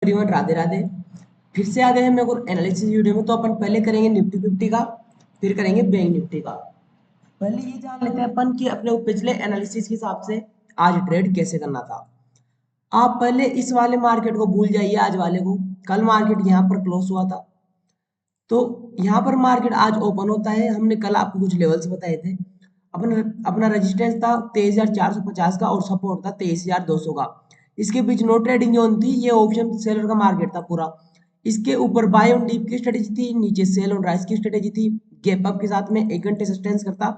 Everyone, Radhe Radhe. फिर से आ गए हैं मेरे को एनालिसिस वीडियो में। तो अपन पहले करेंगे निफ्टी 50 का, फिर करेंगे बैंक निफ्टी का। पहले ये जान लेते हैं अपन कि अपने को पिछले एनालिसिस के हिसाब से आज ट्रेड कैसे करना था। आप पहले इस वाले मार्केट को भूल जाइए, आज वाले को। कल मार्केट यहाँ पर क्लोज हुआ था, तो यहाँ पर मार्केट आज ओपन होता है। हमने कल आपको कुछ लेवल्स बताए थे। अपना अपना रेजिस्टेंस था 23,450 का और सपोर्ट था 23,200 का। इसके बीच नो ट्रेडिंग जोन थी। ये ऑप्शन सेलर का मार्केट था पूरा। इसके ऊपर बाय ऑन डीप की स्ट्रेटेजी थी, नीचे सेल ऑन राइज की स्ट्रेटेजी थी। गैप अप के साथ में 1 घंटे सस्टेंस करता,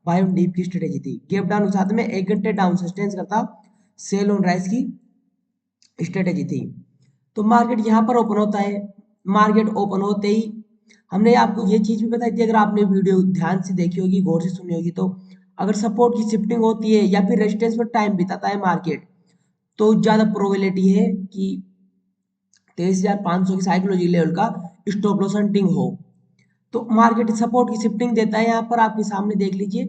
बाय ऑन डीप की स्ट्रेटेजी थी। गैप डाउन के साथ में 1 घंटे डाउन सस्टेंस करता, सेल ऑन राइज की स्ट्रेटेजी थी। तो मार्केट यहाँ पर ओपन होता है। मार्केट ओपन होते ही हमने आपको ये चीज भी बताई थी, अगर आपने वीडियो ध्यान से देखी होगी, गौर से सुनी होगी, तो अगर सपोर्ट की शिफ्टिंग होती है या फिर रेजिस्टेंस पर टाइम बिताता है मार्केट, तो ज्यादा प्रोबेबिलिटी है कि 23,500 की साइकोलॉजी लेवल का स्टॉप लॉस हंटिंग हो। तो मार्केट सपोर्ट की शिफ्टिंग देता है, यहाँ पर आपके सामने देख लीजिए।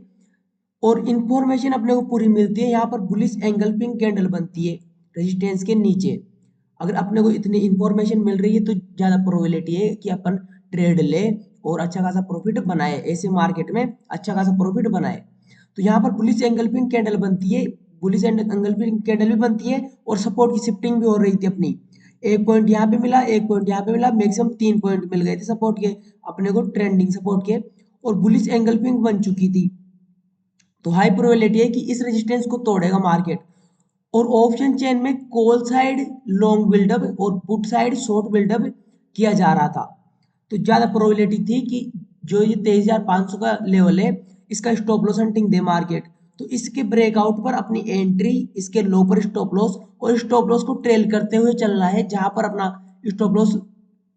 और इंफॉर्मेशन अपने को पूरी मिलती है। यहाँ पर बुलिश एंगल्फिंग कैंडल बनती है रेजिस्टेंस के नीचे। अगर अपने को इतनी इंफॉर्मेशन मिल रही है तो ज्यादा प्रोबेबिलिटी है कि अपन ट्रेड ले और अच्छा खासा प्रॉफिट बनाए, ऐसे मार्केट में अच्छा खासा प्रॉफिट बनाए। तो यहाँ पर बुलिश एंगल्फिंग कैंडल बनती है, बुलिश एंगल्फिंग कैंडल भी बनती है और सपोर्ट की शिफ्टिंग भी हो रही थी अपनी। एक पॉइंट यहाँ पे मिला, एक पॉइंट यहाँ पे मिला, मैक्सिमम 3 पॉइंट मिल गए थे सपोर्ट के अपने को, ट्रेंडिंग सपोर्ट के। और बुलिश एंगल्फिंग बन चुकी थी। तो हाई प्रोबेबिलिटी है कि इस रेजिस्टेंस को तोड़ेगा मार्केट। और ऑप्शन चेन में कॉल साइड लॉन्ग बिल्डअप और पुट साइड शॉर्ट बिल्डअप किया जा रहा था। तो ज्यादा प्रोबेबिलिटी थी कि जो ये 23,500 का लेवल है, इसका स्टॉप लॉस हंटिंग दे मार्केट। तो इसके ब्रेकआउट पर अपनी एंट्री, इसके लो पर स्टॉप लॉस, और स्टॉप लॉस को ट्रेल करते हुए चलना है। जहां पर अपना स्टॉप लॉस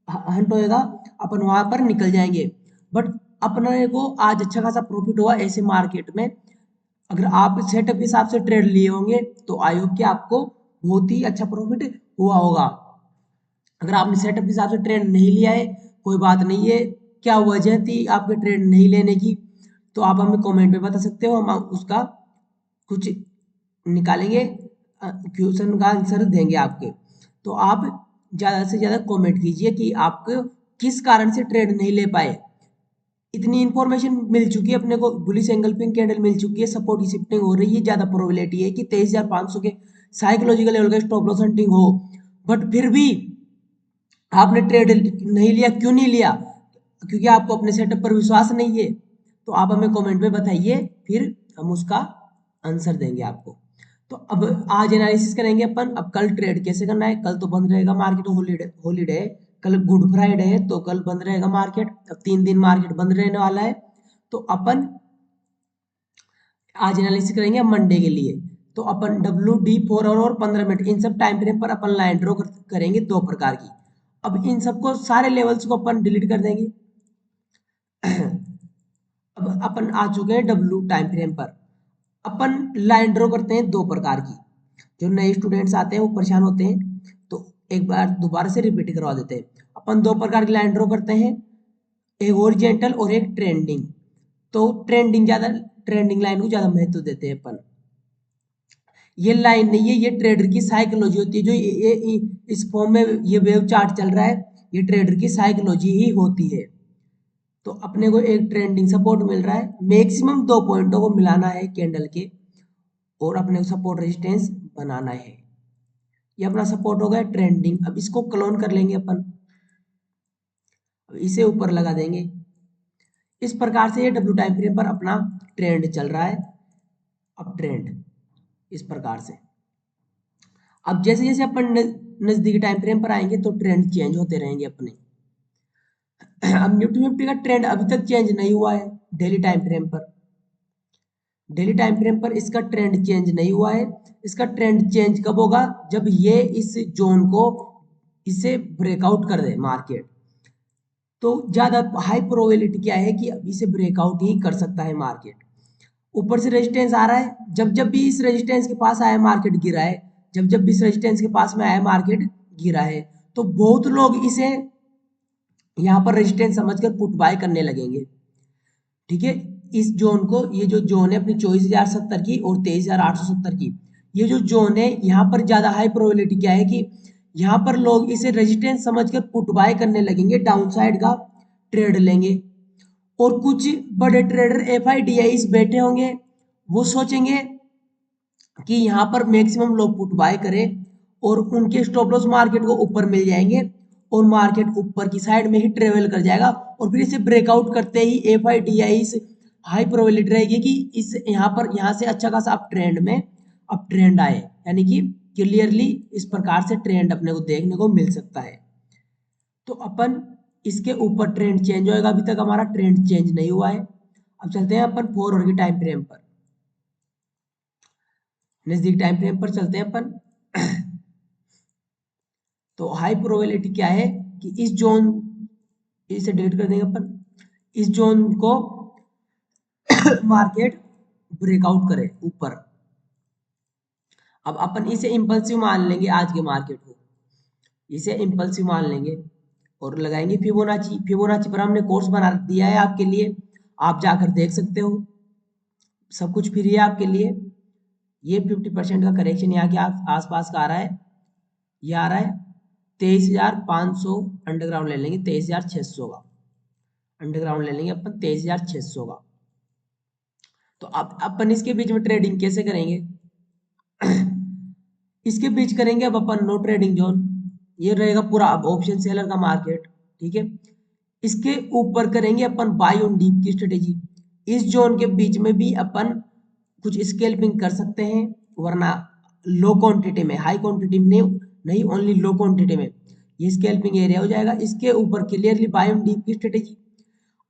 हंट होएगा, अपन वहां पर निकल जाएंगे। बट अपने को आज अच्छा खासा प्रॉफिट हुआ ऐसे मार्केट में। अगर आप सेटअप के हिसाब से ट्रेड लिए होंगे तो आई होप कि आपको बहुत ही अच्छा प्रॉफिट हुआ होगा। अगर आपने सेटअप के हिसाब से ट्रेड नहीं लिया है, कोई बात नहीं है। क्या वजह थी आपके ट्रेड नहीं लेने की, तो आप हमें कमेंट में बता सकते हो, हम उसका कुछ निकालेंगे, क्वेश्चन का आंसर देंगे आपके। तो आप ज्यादा से ज्यादा कमेंट कीजिए कि आपको किस कारण से ट्रेड नहीं ले पाए। इतनी इंफॉर्मेशन मिल चुकी है अपने को, बुलिश एंगल्फिंग कैंडल मिल चुकी है, सपोर्ट की शिफ्टिंग हो रही है, ज्यादा प्रोबेबिलिटी है कि 23,500 के साइकोलॉजिकल लेवल का स्टॉप लॉस हंटिंग हो। बट फिर भी आपने ट्रेड नहीं लिया, क्यों नहीं लिया? क्योंकि आपको अपने सेटअप पर विश्वास नहीं है। तो आप हमें कमेंट में बताइए, फिर हम उसका आंसर देंगे आपको। तो अब आज एनालिसिस करेंगे अपन। अब कल ट्रेड कैसे करना है। कल तो बंद रहेगा मार्केट, हॉलीडे हॉलीडे है। कल गुड फ्राइडे है, तो कल बंद रहेगा मार्केट। अब 3 दिन मार्केट बंद रहने वाला है। तो अपन आज एनालिसिस करेंगे मंडे के लिए। तो अपन WD4 और 15 मिनट, इन सब टाइम फ्रेम पर अपन लाइन ड्रॉ करेंगे दो प्रकार की। अब इन सबको सारे लेवल्स को अपन डिलीट कर देंगे। अब अपन आ चुके हैं टाइम फ्रेम पर। अपन लाइन ड्रॉ करते हैं दो प्रकार की। जो नए स्टूडेंट्स आते हैं वो परेशान होते हैं, तो एक बार दोबारा से रिपीट करवा देते हैं। अपन दो प्रकार की लाइन ड्रॉ करते हैं, एक ओरिजेंटल और एक ट्रेंडिंग। तो ट्रेंडिंग लाइन को ज्यादा महत्व देते हैं अपन। ये लाइन नहीं है, ये ट्रेडर की साइकोलॉजी होती है। जो इस फॉर्म में ये वेव चार्ट चल रहा है, ये ट्रेडर की साइकोलॉजी ही होती है। तो अपने को एक ट्रेंडिंग सपोर्ट मिल रहा है, मैक्सिमम 2 पॉइंटों को मिलाना है कैंडल के, और अपने को सपोर्ट रेजिस्टेंस बनाना है। ये अपना सपोर्ट हो गया ट्रेंडिंग। अब इसको क्लोन कर लेंगे अपन, अब इसे ऊपर लगा देंगे। इस प्रकार से ये टाइम फ्रेम पर अपना ट्रेंड चल रहा है। अब ट्रेंड इस प्रकार से। अब जैसे जैसे अपन नजदीकी टाइम फ्रेम पर आएंगे तो ट्रेंड चेंज होते रहेंगे अपने। अब निफ्टी फिफ्टी का ट्रेंड अभी तक चेंज नहीं हुआ है डेली टाइम फ्रेम पर। डेली टाइम फ्रेम पर इसका ट्रेंड चेंज नहीं हुआ है। इसका ट्रेंड चेंज कब होगा? जब ये इस जोन को, इसे ब्रेकआउट कर दे मार्केट। तो ज्यादा हाई प्रोबेबिलिटी क्या है कि अब इसे ब्रेकआउट ही कर सकता है मार्केट। ऊपर से रेजिस्टेंस आ रहा है, जब जब भी इस रेजिस्टेंस के पास आया मार्केट गिरा है। जब जब भी इस रेजिस्टेंस के पास में आया मार्केट गिरा है। तो बहुत लोग इसे यहाँ पर रेजिस्टेंस समझकर पुट बाय करने लगेंगे। ठीक है, इस जोन को, ये जो जोन है अपनी 24,070 की और 23,870 की, ये जो जोन है, यहाँ पर ज्यादा हाई प्रोबेबिलिटी क्या है कि यहाँ पर लोग इसे रेजिस्टेंस समझकर पुट बाय करने लगेंगे, डाउन साइड का ट्रेड लेंगे। और कुछ बड़े ट्रेडर एफआईडीआईस बैठे होंगे, वो सोचेंगे कि यहाँ पर मैक्सिमम लोग पुट बाय करें और उनके स्टॉप लॉस मार्केट को ऊपर मिल जाएंगे और मार्केट ऊपर की साइड में ही ट्रेवल कर जाएगा और फिर इसे ब्रेकआउट करते ही एफआईडीआईस हाई प्रोबेबिलिटी रहेगी कि इस यहाँ से अच्छा खासा अप ट्रेंड में अप ट्रेंड आए, यानी कि क्लियरली इस प्रकार से ट्रेंड अपने को देखने को मिल सकता है। तो अपन इसके ऊपर ट्रेंड चेंज होएगा, अभी तक हमारा ट्रेंड चेंज नहीं हुआ है। अब चलते हैं अपन 4 आवर की टाइम फ्रेम पर, नजदीक टाइम फ्रेम पर चलते हैं अपन। तो हाई प्रोबेबिलिटी क्या है कि इस जोन, इसे डिलीट कर देंगे अपन, इस जोन को मार्केट ब्रेकआउट करे ऊपर। अब अपन इसे इंपल्सिव मान लेंगे, आज के मार्केट को इसे इंपल्सिव मान लेंगे और लगाएंगे फिबोनाची। फिबोनाची पर हमने कोर्स बना दिया है आपके लिए, आप जाकर देख सकते हो, सब कुछ फ्री है आपके लिए। ये 50% का करेक्शन यहाँ के आसपास का आ रहा है, ये आ रहा है 23,500। अंडरग्राउंड ले लेंगे 23,600 का, अंडरग्राउंड ले लेंगे अपन 23,600 का। तो अब अपन इसके बीच में ट्रेडिंग कैसे करेंगे? इसके बीच करेंगे अब अपन नो ट्रेडिंग जोन, ये रहेगा पूरा अब ऑप्शन सेलर का मार्केट, ठीक है। इसके ऊपर करेंगे अपन बाय ऑन डीप की स्ट्रेटेजी। इस जोन के बीच में भी अपन कुछ स्केल्पिंग कर सकते हैं, वरना लो क्वांटिटी में, हाई क्वांटिटी में नहीं ओनली लो क्वांटिटी में ये स्केल्पिंग एरिया हो जाएगा। इसके ऊपर क्लियरली बाय ऑन डीप की स्ट्रेटेजी।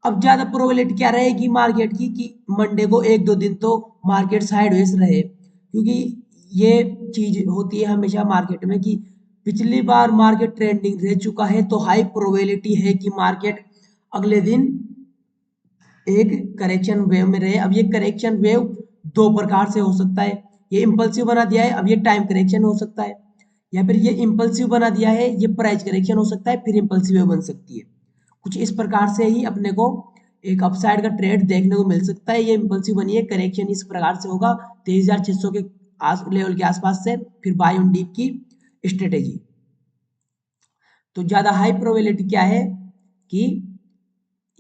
अब ज्यादा प्रोबेबिलिटी क्या रहेगी मार्केट की कि मंडे को एक दो दिन तो मार्केट साइडवेज रहे, क्योंकि ये चीज होती है हमेशा मार्केट में कि पिछली बार मार्केट ट्रेंडिंग रह चुका है तो हाई प्रोबेबिलिटी है कि मार्केट अगले दिन एक करेक्शन वेव में रहे। अब ये करेक्शन वेव दो प्रकार से हो सकता है, ये इंपल्सिव बना दिया है, अब ये टाइम करेक्शन हो सकता है, या फिर ये इंपल्सिव बना दिया है, ये प्राइस करेक्शन हो सकता है, फिर इंपल्सिव वेव बन सकती है। कुछ इस प्रकार से ही अपने को एक अपसाइड का ट्रेड देखने को मिल सकता है। ये इंपल्सिव बनी है, करेक्शन इस प्रकार से होगा 23,600 के लेवल के आसपास से, फिर बाय ऑन डीप की स्ट्रेटेजी। तो ज्यादा हाई प्रोबेबिलिटी क्या है कि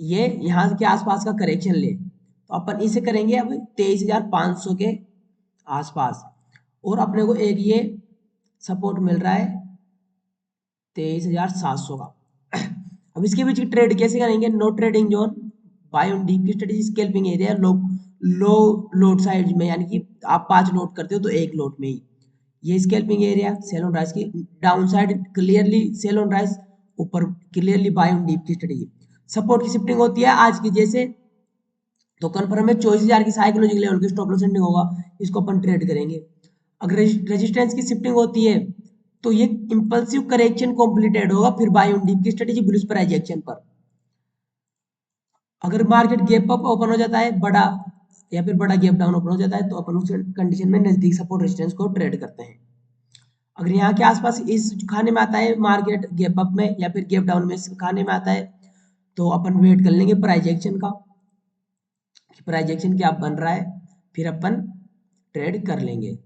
ये यहाँ के आसपास का करेक्शन ले, तो अपन इसे करेंगे अब 23,500 के आसपास, और अपने को एक ये सपोर्ट मिल रहा है 23,700 का। अब इसके बीच की ट्रेड कैसे करेंगे? No trading zone, buy on dip की strategy, scalping area, low low load side में, यानी कि आप 5 लोड करते हो तो एक लोड में ही ये scalping area, sell on rise की down side clearly sell on rise, ऊपर क्लियरली बाय ऑन डीप की स्ट्रेटेजी। सपोर्ट की शिफ्टिंग होती है आज की जैसे, तो कन्फर्म है 24,000 की साइकोलॉजिकल लेवल की स्टॉप लॉस सेंडिंग होगा, इसको अपन ट्रेड करेंगे। अगर रेजिस्टेंस की शिफ्टिंग होती है तो ये इंपल्सिव करेक्शन कंप्लीटेड होगा, फिर बाय ऑन डीप की स्ट्रेटेजी बुलिश प्राइस एक्शन पर। अगर मार्केट गैप अप ओपन हो जाता है बड़ा, या फिर बड़ा गैप डाउन ओपन हो जाता है, तो अपन उस कंडीशन में नजदीक सपोर्ट रेजिस्टेंस को ट्रेड करते हैं। अगर यहाँ के आसपास इस खाने में आता है मार्केट गैप अप में या फिर गैप डाउन में खाने में आता है, तो अपन वेट कर लेंगे प्राइस एक्शन का, प्राइस एक्शन क्या बन रहा है, फिर अपन ट्रेड कर लेंगे।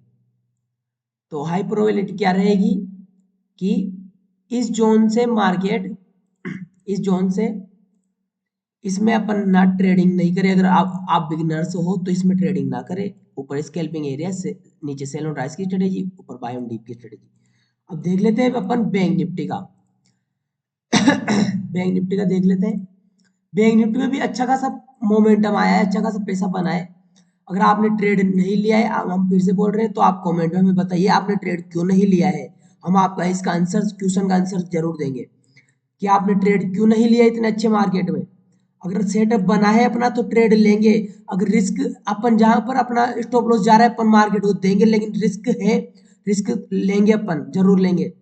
तो हाई प्रोबेबिलिटी क्या रहेगी कि इस जोन से मार्केट, इस जोन से इसमें अपन ना ट्रेडिंग नहीं करें। अगर आप बिगिनर्स हो तो इसमें ट्रेडिंग ना करें। ऊपर स्कैल्पिंग एरिया से नीचे सेल ऑन राइज की स्ट्रेटेजी, ऊपर बाय ऑन डीप की स्ट्रेटेजी। अब देख लेते हैं अपन बैंक निफ्टी का। बैंक निफ्टी का देख लेते हैं। बैंक निफ्टी में भी अच्छा खासा मोमेंटम आया है, अच्छा खासा पैसा बना है। अगर आपने ट्रेड नहीं लिया है, हम फिर से बोल रहे हैं, तो आप कमेंट में हमें बताइए आपने ट्रेड क्यों नहीं लिया है। हम आपका इसका आंसर, क्वेश्चन का आंसर जरूर देंगे कि आपने ट्रेड क्यों नहीं लिया इतने अच्छे मार्केट में। अगर सेटअप बना है अपना तो ट्रेड लेंगे। अगर रिस्क अपन जहां पर अपना स्टॉप लॉस जा रहा है अपन मार्केट को देंगे, लेकिन रिस्क है, रिस्क लेंगे, अपन जरूर लेंगे।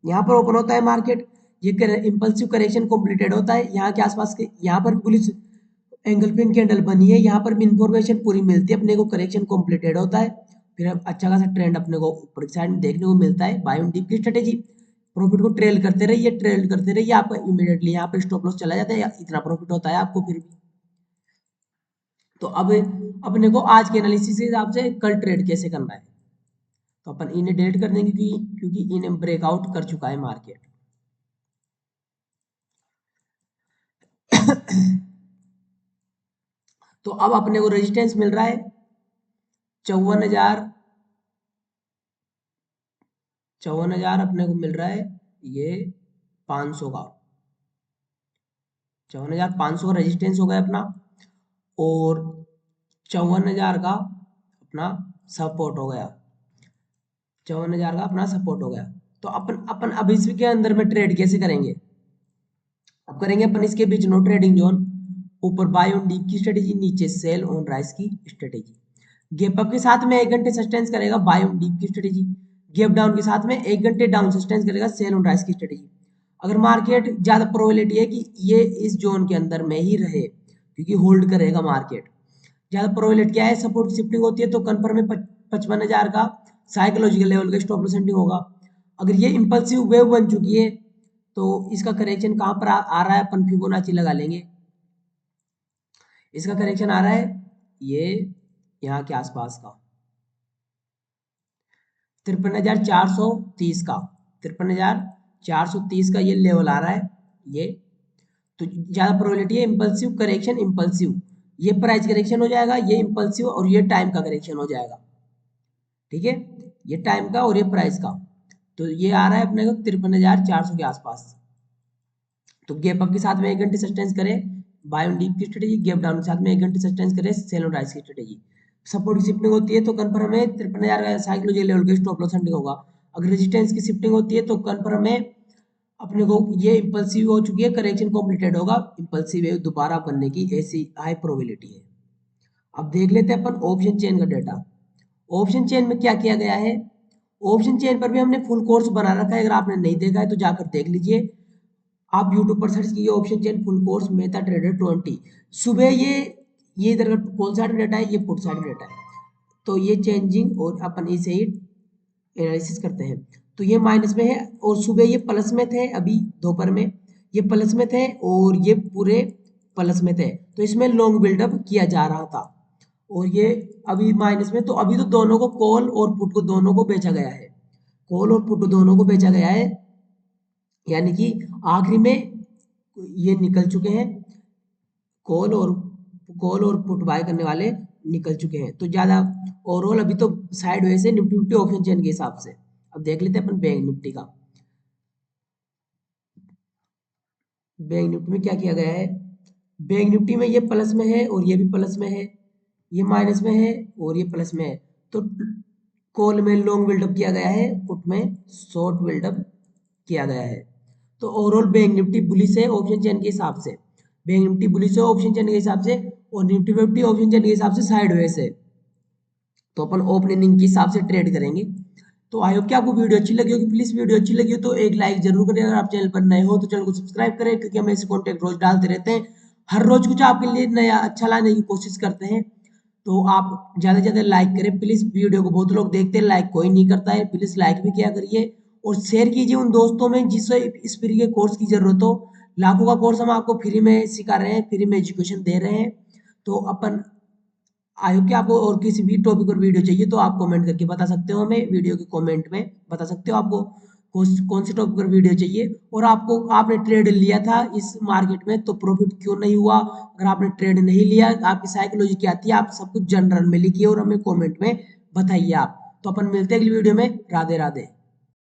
यहाँ पर ओपन होता है मार्केट, ये इंपल्सिव करेक्शन कंप्लीटेड होता है, यहाँ के आसपास के यहाँ पर पुलिस एंगल पिन कैंडल बनी है, यहाँ पर भी इंफॉर्मेशन पूरी मिलती है अपने को, करेक्शन कंप्लीटेड होता है, फिर अच्छा खासा ट्रेंड अपने को ऊपर की साइड में देखने को मिलता है। बाय ऑन डीप की स्ट्रेटेजी, प्रॉफिट को ट्रेल करते रहिए, ट्रेल करते रहिए, आपका इमीडिएटली यहाँ पर स्टॉप लॉस चला जाता है, इतना प्रॉफिट होता है आपको फिर भी। तो अब अपने को आज के एनालिसिस के हिसाब से कल ट्रेड कैसे करना है, तो अपन इन्हें डिलीट कर देंगे क्योंकि इन्हें ब्रेकआउट कर चुका है मार्केट। तो अब अपने को रेजिस्टेंस मिल रहा है 54,000 अपने को मिल रहा है ये 500 का, 54,500 का रेजिस्टेंस हो गया अपना, और 54,000 का अपना सपोर्ट हो गया, 54,000 का अपना सपोर्ट हो गया। तो अपन अपन अब इसके अंदर में ट्रेड कैसे करेंगे? अब करेंगे अपन इसके बीच नो ट्रेडिंग जोन, ऊपर बाय ऑन डीप की स्ट्रेटेजी, नीचे सेल ऑन राइज की स्ट्रेटेजी। गैप अप के साथ में 1 घंटे सस्टेंस करेगा बाय ऑन डीप की स्ट्रेटेजी, गैप डाउन के साथ में 1 घंटे डाउन सस्टेंस करेगा सेल ऑन राइज की स्ट्रेटेजी। अगर मार्केट ज्यादा प्रोबेबिलिटी है कि ये इस जोन के अंदर में ही रहे क्योंकि होल्ड करेगा मार्केट, ज्यादा प्रोबेबिलिटी क्या है, सपोर्ट शिफ्टिंग होती है तो कन्फर्म में 55,000 का साइकोलॉजिकल लेवल का स्टॉप लॉस सेटिंग होगा। अगर ये इंपल्सिव वेव बन चुकी है तो इसका करेक्शन कहां पर आ रहा है, अपन फिबोनाची लगा लेंगे। इसका करेक्शन आ रहा है ये यहाँ के आसपास का 53,430 का, 53,430 का ये लेवल आ रहा है ये। तो ज्यादा प्रोबेबिलिटी है इंपल्सिव करेक्शन, इंपल्सिव ये प्राइस करेक्शन हो जाएगा, ये इंपल्सिव और ये टाइम का करेक्शन हो जाएगा। ठीक है, ये टाइम का और ये प्राइस का। तो ये आ रहा है अपने को 53,400 के आसपास। तो गैप अप के साथ में 1 घंटे सस्टेंस करे बाय ऑन डीप की स्ट्रेटेजी, गैप डाउन के साथ में 1 घंटे सस्टेंस करे सेल ऑन राइज की स्ट्रेटेजी। सपोर्ट की शिफ्टिंग होती है तो कन्फर्म है 53,000 का साइक्लोजी लेवल का स्टॉप लॉस सेटिंग होगा। अगर रेजिस्टेंस की शिफ्टिंग होती है तो कन्फर्म है अपने को ये इंपल्सिव हो चुकी है, करेक्शन कंप्लीटेड होगा, इंपल्सिव वेव दोबारा बनने की ऐसी हाई प्रोबेबिलिटी है। अब देख लेते हैं अपन ऑप्शन चेन का डेटा। ऑप्शन चेन में क्या किया गया है, ऑप्शन चेन पर भी हमने फुल कोर्स बना रखा है, अगर आपने नहीं देखा है तो जाकर देख लीजिए। आप यूट्यूब पर सर्च कीजिए option chain full course Meta trader 20। सुबह ये इधर का कॉल साइड डेटा है, ये पुट साइड डेटा है, तो ये चेंजिंग और अपन इसे ही एनालिसिस करते हैं। तो ये माइनस में है और सुबह ये प्लस में थे, अभी दोपहर में ये प्लस में थे और ये पूरे प्लस में थे, तो इसमें लॉन्ग बिल्डअप किया जा रहा था। और ये अभी माइनस में, तो अभी तो दोनों को कॉल और पुट को दोनों को बेचा गया है, कॉल और पुट दोनों को बेचा गया है, यानी कि आखिरी में ये निकल चुके हैं, कॉल और पुट बाय करने वाले निकल चुके हैं। तो ज्यादा ओवरऑल अभी तो साइड वे से निफ्टी निफ्टी ऑप्शन चेन के हिसाब से। अब देख लेते हैं अपन बैंक निफ्टी का। बैंक निफ्टी में क्या किया गया है, बैंक निफ्टी में ये प्लस में है और ये भी प्लस में है, ये माइनस में है और ये प्लस में है। तो कॉल में लॉन्ग बिल्डअप किया गया है, पुट में शॉर्ट बिल्डअप किया गया है। तो ओवरऑल बैंक निफ्टी बुलिश है ऑप्शन चेन के हिसाब से, बैंक निफ्टी बुलिश है ऑप्शन चेन के हिसाब से, और निफ्टी फिफ्टी ऑप्शन चेन के हिसाब से साइडवेज है। तो अपन ओपनिंग के हिसाब से ट्रेड करेंगे। तो आई होप कि आपको वीडियो अच्छी लगी होगी, प्लीज वीडियो अच्छी लगी हो तो एक लाइक जरूर करें, अगर आप चैनल पर नए हो तो चैनल को सब्सक्राइब करें, क्योंकि हम ऐसे कंटेंट रोज डालते रहते हैं, हर रोज कुछ आपके लिए नया अच्छा लाने की कोशिश करते हैं। तो आप ज्यादा से ज्यादा लाइक करें प्लीज, वीडियो को बहुत लोग देखते हैं लाइक कोई नहीं करता है, प्लीज लाइक भी किया करिए और शेयर कीजिए उन दोस्तों में जिससे इस फ्री के कोर्स की जरूरत हो। लाखों का कोर्स हम आपको फ्री में सिखा रहे हैं, फ्री में एजुकेशन दे रहे हैं। तो अपन आई होप कि आपको और किसी भी टॉपिक पर वीडियो चाहिए तो आप कमेंट करके बता सकते हो, हमें वीडियो के कमेंट में बता सकते हो आपको कौन से टॉपिक पर वीडियो चाहिए, और आपको आपने ट्रेड लिया था इस मार्केट में तो प्रॉफिट क्यों नहीं हुआ। अगर आपने ट्रेड नहीं लिया, आपकी साइकोलॉजी क्या थी, आप सब कुछ जनरल में लिखिए और हमें कमेंट में बताइए आप। तो अपन मिलते हैं अगली वीडियो में, राधे राधे।